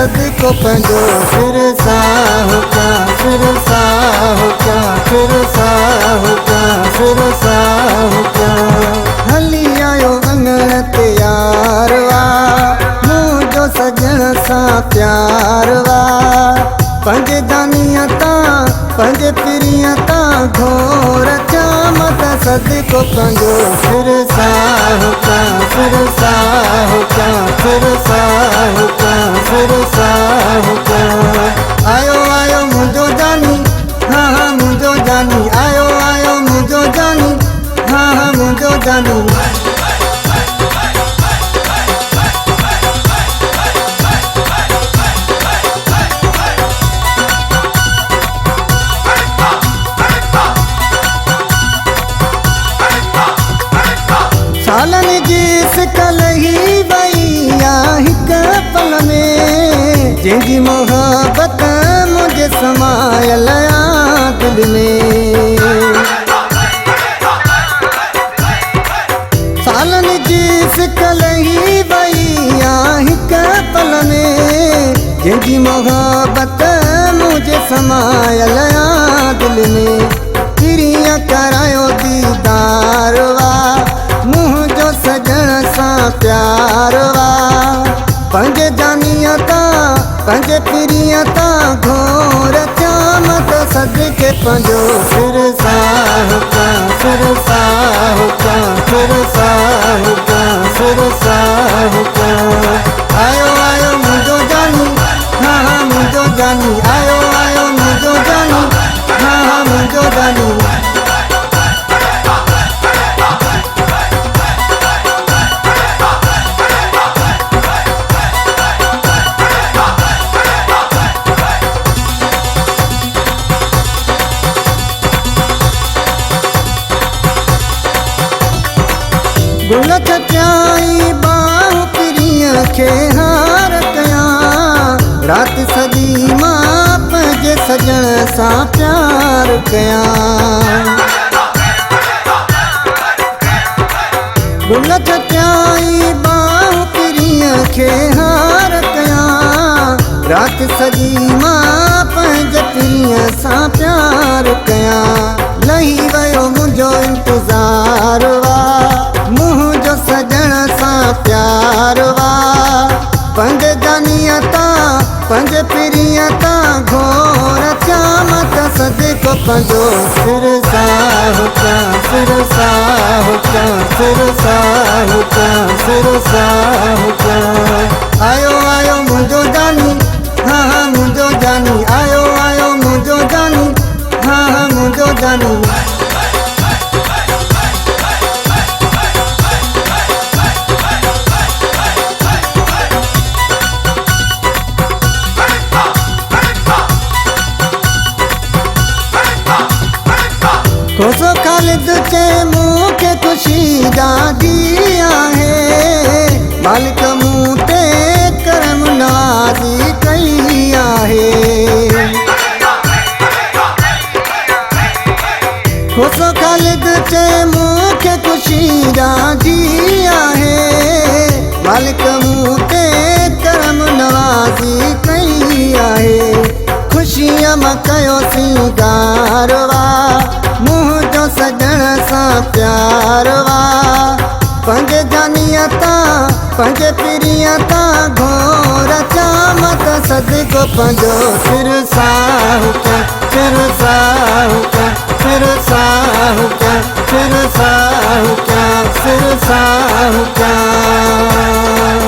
सदको पंहिंजो सिर साहु कयां, सिर साहु कयां, सिर साहु कयां, सिर साहु कयां। हली आयो अंगण ते यार वा, मुंहिंजो सजण सां प्यार वा। पंहिंजे दानीअ तां पंहिंजे पिरीअ तां घोर चाम त सदको पंहिंजो सिर साहु कयां, सिर साहु कयां, सिर साहु कयां, सिर साहु कयां। आयो आयो मुंहिंजो जानी, हाँ हाँ मुंहिंजो जानी, आयो आयो मुंहिंजो जानी, हाँ हाँ मुंहिंजो जानी। सालनि जी सिकल ही वई आ हिक पल में, जंहिंजी मोहबत मुंहिंजे समायल आ दिल में। सालनि जी सिकल ही वई आ हिक पल में, जंहिंजी मोहबत मुंहिंजे समायल आ दिल में। पिरीअ करायो दीदार वा, मुंहिंजो सजण सां प्यार वा। पंहिंजे जानीअ तां पंहिंजे पिरीअ तां घोर चाम त सदके पंहिंजो सिर साहु कयां, सिर साहु कयां, सिर साहु कयां, सिर साहु कयां। आयो आयो मुंहिंजो जानी, हाँ हाँ मुंहिंजो जानी, आयो आयो मुंहिंजो जानी, हाँ हाँ मुंहिंजो जानी। गुल छटियाई बाहु पिरीअ खे हार कयां, राति सॼी मां पंहिंजे सजण सां प्यार कयां। गुल छटियाई बाहु पिरीअ खे हार कयां, राति सॼी मां पंहिंजे पिरीअ सां प्यार कयां। लही वियो मुंहिंजो इंतज़ार वा, मुंहिंजो सजण सां प्यार वा। पंहिंजे जानीअ तां पंहिंजे पिरीअ तां घोर चाम त सदको पंहिंजो सिर साहु कयां, सिर साहु कयां, सिर साहु कयां, सिर साहु कयां। आयो आयो मुंहिंजो जानी, हाँ हाँ मुंहिंजो जानी, आयो आयो मुंहिंजो जानी, हाँ हाँ मुंहिंजो जानी। खोसो ख़ालिद चए मूंखे ख़ुशी ॾाढी आहे, मालिक मूं ते करम नवाज़ी कई आहे। खोसो ख़ालिद चए मूंखे ख़ुशी ॾाढी आहे, मालिक मूं ते करम नवाज़ी कई आहे। ख़ुशीअ मां कयो सिंगार वा, मुंहिंजो सजण सां प्यार वा। पंहिंजे जानीअ तां पंहिंजे पिरीअ तां घोर चाम त सदको पंहिंजो सिर साहु कयां, सिर साहु कयां, सिर साहु कयां, सिर साहु कयां, सिर साहु कयां।